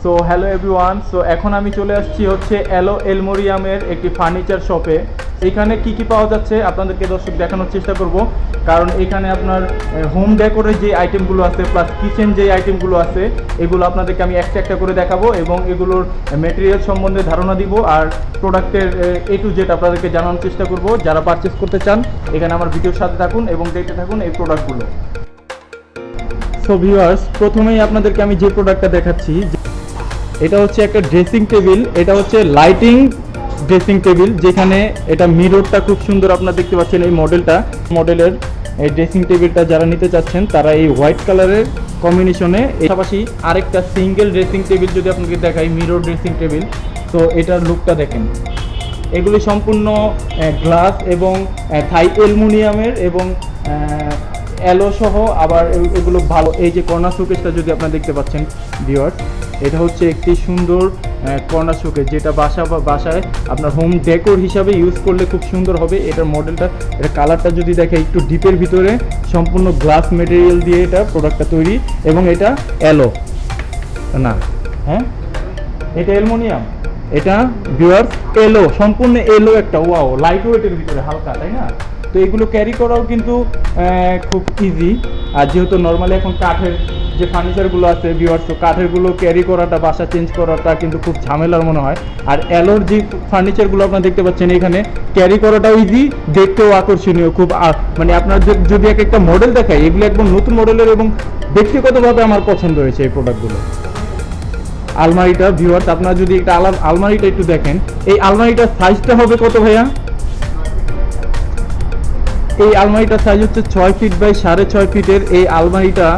So hello everyone. So এখন আমি চলে আসছি হচ্ছে এলো এলমোরিয়ামের একটি ফার্নিচার শপে। এখানে কি কি পাওয়া যাচ্ছে আপনাদেরকে দর্শক দেখানোর চেষ্টা করব, কারণ এখানে আপনার হোম ডেকোরের যে আইটেমগুলো আছে প্লাস কিচেন যে আইটেমগুলো আছে এগুলো আপনাদেরকে আমি একটা একটা করে দেখাবো এবং এগুলোর মেটেরিয়াল সম্বন্ধে ধারণা দিব আর প্রোডাক্টের এ টু জেড আপনাদেরকে জানানোর চেষ্টা করব। যারা পারচেস করতে চান এখানে আমার ভিডিওর সাথে থাকুন এবং দেখতে থাকুন এই প্রোডাক্টগুলো। সো ভিউয়ার্স, প্রথমেই আপনাদেরকে আমি যে প্রোডাক্টটা দেখাচ্ছি এটা হচ্ছে একটা ড্রেসিং টেবিল। এটা হচ্ছে লাইটিং ড্রেসিং টেবিল, যেখানে এটা মিররটা খুব সুন্দর আপনারা দেখতে পাচ্ছেন। এই মডেলের এই ড্রেসিং টেবিলটা যারা নিতে চাচ্ছেন তারা এই হোয়াইট কালারের কম্বিনেশনে, পাশাপাশি আরেকটা সিঙ্গেল ড্রেসিং টেবিল যদি আপনাকে দেখাই, মিরর ড্রেসিং টেবিল। তো এটার লুকটা দেখেন, এগুলি সম্পূর্ণ গ্লাস এবং থাই অ্যালুমিনিয়ামের এবং অ্যালো সহ। আবার এগুলো ভালো। এই যে কর্নার শোকেসটা যদি আপনারা দেখতে পাচ্ছেন ভিউয়ার্স, এটা হচ্ছে একটি সুন্দর কর্নার শোকেস, যেটা বাসায় আপনার হোম ডেকোর হিসাবে ইউজ করলে খুব সুন্দর হবে। এটার মডেলটা, এটা কালারটা যদি দেখে একটু ডিপের ভিতরে সম্পূর্ণ গ্লাস মেটেরিয়াল দিয়ে এটা প্রোডাক্টটা তৈরি এবং এটা অ্যালো না, হ্যাঁ এটা অ্যালুমিনিয়াম। এটা ভিউয়ার্স এলো, সম্পূর্ণ এলো একটা, ওয়াও লাইট ওয়েটের ভিতরে হালকা, তাই না? তো এগুলো ক্যারি করাও কিন্তু খুব ইজি। আর যেহেতু নর্মালি এখন কাঠের যে ফার্নিচারগুলো আছে ভিউয়ার্স, তো কাঠেরগুলো ক্যারি করাটা, বাসা চেঞ্জ করাটা কিন্তু খুব ঝামেলার মনে হয়। আর অ্যালোর যে ফার্নিচারগুলো আপনারা দেখতে পাচ্ছেন এখানে ক্যারি করাটাও ইজি, দেখতেও আকর্ষণীয় খুব। মানে আপনার যদি একটা মডেল দেখায়, এগুলো একদম নতুন মডেলের এবং ব্যক্তিগতভাবে আমার পছন্দ হয়েছে এই প্রোডাক্টগুলো। আলমারিটা ভিউয়ার্স, আপনারা যদি একটা আলমারিটা একটু দেখেন, এই আলমারিটার সাইজটা হবে কত ভাইয়া? এই আলমারিটার সাইজ হচ্ছে 6 ফিট বাই 6.5 ফিটের। এই আলমারিটা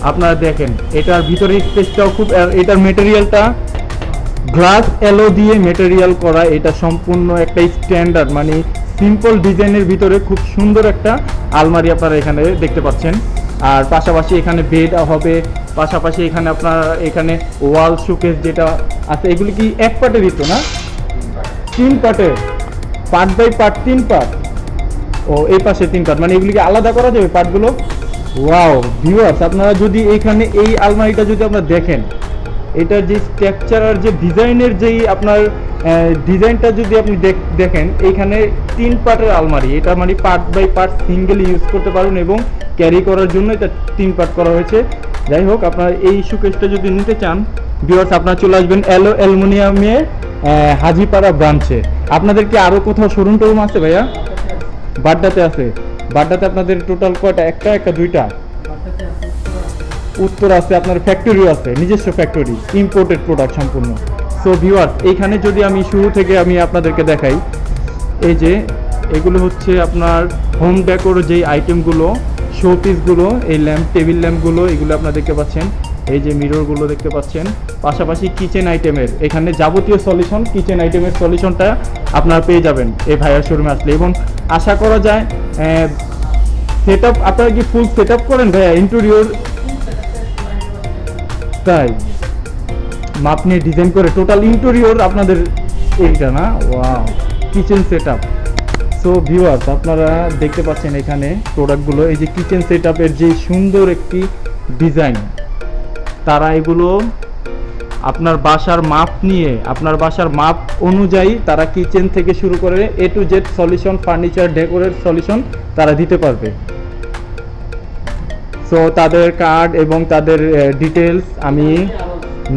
আপনারা দেখেন, এটার ভিতরে স্পেসটাও খুব, এটার মেটেরিয়ালটা গ্লাস অ্যালো দিয়ে মেটেরিয়াল করা। এটা সম্পূর্ণ একটা স্ট্যান্ডার্ড, মানে সিম্পল ডিজাইনের ভিতরে খুব সুন্দর একটা আলমারি আপনারা এখানে দেখতে পাচ্ছেন। আর পাশাপাশি এখানে বেড হবে, পাশাপাশি এখানে আপনার এখানে ওয়াল শোকেস যেটা আছে, এগুলি কি এক পার্টের দিত না, 3 পার্টের, পার্ট বাই পার্ট 3 পার্ট। ও এই পাশে 3 পার্ট, মানে এগুলিকে আলাদা করা যাবে পার্টগুলো। ওয়াও ভিউয়ার্স, আপনারা যদি এখানে এই আলমারিটা যদি আপনারা দেখেন, এটার যে স্ট্রাকচার আর যে ডিজাইনের যেই আপনার ডিজাইনটা যদি আপনি দেখেন, এইখানে 3 পার্টের আলমারি। এটা মানে part by part single use করতে পারেন এবং ক্যারি করার জন্য এটা 3 পার্ট করা হয়েছে। যাই হোক, আপনারা এই শোকেসটা যদি নিতে চান ভিউয়ার্স, আপনারা চলে আসবেন এলো অ্যালুমিনিয়ামে হাজিপাড়া ব্রাঞ্চে। আপনাদের কি আরও কোথাও শোরুম টোরুম আছে ভাইয়া? বাড্ডাতে আছে। বাড্ডাতে আপনাদের টোটাল কয়টা? একটা দুইটা? উত্তর আছে, আপনার ফ্যাক্টরিও আছে, নিজস্ব ফ্যাক্টরি, ইম্পোর্টেড প্রোডাক্ট সম্পূর্ণ। সো ভিউয়ার্স, এইখানে যদি আমি শুরু থেকে আমি আপনাদেরকে দেখাই, এই যে এগুলো হচ্ছে আপনার হোম ডেকোর যেই আইটেমগুলো, শো পিসগুলো, এই ল্যাম্প, টেবিল ল্যাম্পগুলো, এগুলো আপনারা দেখতে পাচ্ছেন। এই যে মিররগুলো দেখতে পাচ্ছেন। পাশাপাশি কিচেন আইটেমের, এখানে যাবতীয় সলিউশন, কিচেন আইটেমের সলিউশনটা আপনারা পেয়ে যাবেন এই ভাইয়ার শোরুমে আসলে। এবং আশা করা যায় সেট আপ, আপনারা কি ফুল সেট আপ করেন ভাইয়া ইন্টেরিয়র? তাই মাপ নিয়ে ডিজাইন করে টোটাল ইন্টেরিয়র আপনাদের এইটা না? Wow, kitchen set up. So viewers, আপনারা দেখতে পাচ্ছেন এখানে প্রোডাক্টগুলো, এই যে কিচেন সেট আপের যে সুন্দর একটি ডিজাইন, তারা এগুলো আপনার বাসার মাপ নিয়ে, আপনার বাসার মাপ অনুযায়ী তারা কিচেন থেকে শুরু করে A to Z solution, furniture ডেকোরের সলিউশন তারা দিতে পারবে। সো তাদের কার্ড এবং তাদের ডিটেলস আমি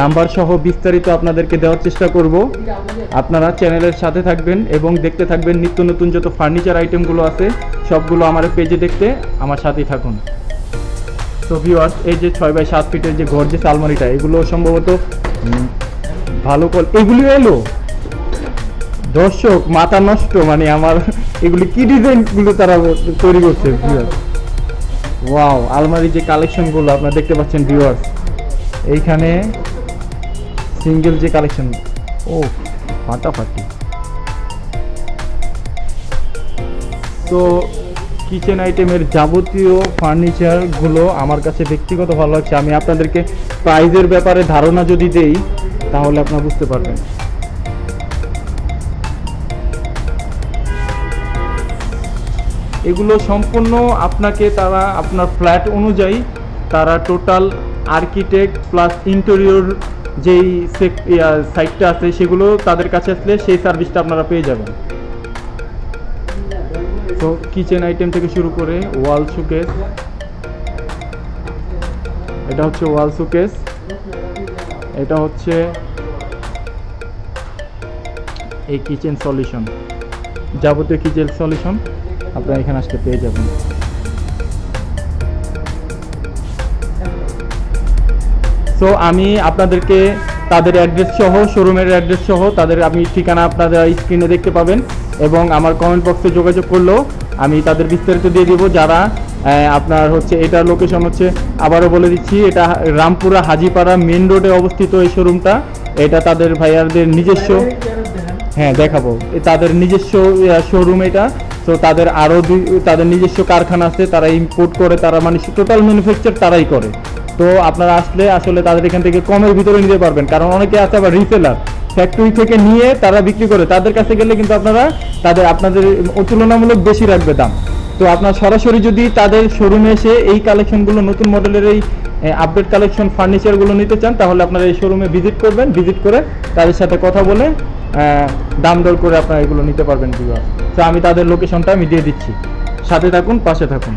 নাম্বার সহ বিস্তারিত আপনাদেরকে দেওয়ার চেষ্টা করব। আপনারা চ্যানেলের সাথে থাকবেন এবং দেখতে থাকবেন নিত্য নতুন যত ফার্নিচার আইটেমগুলো আছে সবগুলো আমার পেজে দেখতে আমার সাথেই থাকুন। সো ভিউয়ার্স, এই যে 6 বাই 7 ফিটের যে গর্জিয়াস আলমারিটা, এগুলো সম্ভবত ভালো এগুলি এলো দর্শক মাথা নষ্ট, মানে আমার এগুলি কি ডিজাইনগুলো তারা তৈরি করছে ভিউয়ার্স। ওয়াও, আলমারি যে কালেকশনগুলো আপনারা দেখতে পাচ্ছেন ভিউয়ার্স, এইখানে সিঙ্গেল যে কালেকশন, ও ফাটাফাটি। তো কিচেন আইটেমের যাবতীয় ফার্নিচারগুলো আমার কাছে ব্যক্তিগত ভালো লাগছে। আমি আপনাদেরকে প্রাইজের ব্যাপারে ধারণা যদি দেই তাহলে আপনারা বুঝতে পারবেন। এগুলো সম্পূর্ণ আপনাকে তারা আপনার ফ্ল্যাট অনুযায়ী তারা টোটাল আর্কিটেক্ট প্লাস ইন্টেরিয়র যেই সাইটটা আছে সেগুলো তাদের কাছে আসলে সেই সার্ভিসটা আপনারা পেয়ে যাবেন। তো কিচেন আইটেম থেকে শুরু করে ওয়াল শোকেস, এটা হচ্ছে ওয়াল শোকেস, এটা হচ্ছে এই কিচেন সলিউশন, যাবতীয় কিচেন সলিউশন আপনারা এখানে আসতে পেয়ে যাবেন। সো আমি আপনাদেরকে তাদের অ্যাড্রেস সহ, শোরুমের অ্যাড্রেস সহ তাদের আমি ঠিকানা আপনারা স্ক্রিনে দেখতে পাবেন, এবং আমার কমেন্ট বক্সে যোগাযোগ করলেও আমি তাদের বিস্তারিত দিয়ে দিব। যারা আপনার হচ্ছে এটার লোকেশন হচ্ছে, আবারও বলে দিচ্ছি, এটা রামপুরা হাজিপাড়া মেন রোডে অবস্থিত এই শোরুমটা। এটা তাদের ভাইয়ারদের নিজস্ব, হ্যাঁ দেখাবো, তাদের নিজস্ব শোরুম এটা। তো তাদের আরও তাদের নিজস্ব কারখানা আছে, তারা ইম্পোর্ট করে, তারা মানে টোটাল ম্যানুফ্যাকচার তারাই করে। তো আপনারা আসলে আসলে তাদের এখান থেকে কমের ভিতরে নিতে পারবেন, কারণ অনেকে আছে আবার রিসেলার, ফ্যাক্টরি থেকে নিয়ে তারা বিক্রি করে, তাদের কাছে গেলে কিন্তু আপনারা আপনাদের তুলনামূলক বেশি রাখবে দাম। তো আপনার সরাসরি যদি তাদের শোরুমে এসে এই কালেকশনগুলো, নতুন মডেলের এই আপডেট কালেকশন ফার্নিচারগুলো নিতে চান, তাহলে আপনারা এই শোরুমে ভিজিট করবেন, ভিজিট করে তাদের সাথে কথা বলে দাম দর করে আপনারা এগুলো নিতে পারবেন। তো আমি তাদের লোকেশনটা আমি দিয়ে দিচ্ছি, সাথে থাকুন, পাশে থাকুন।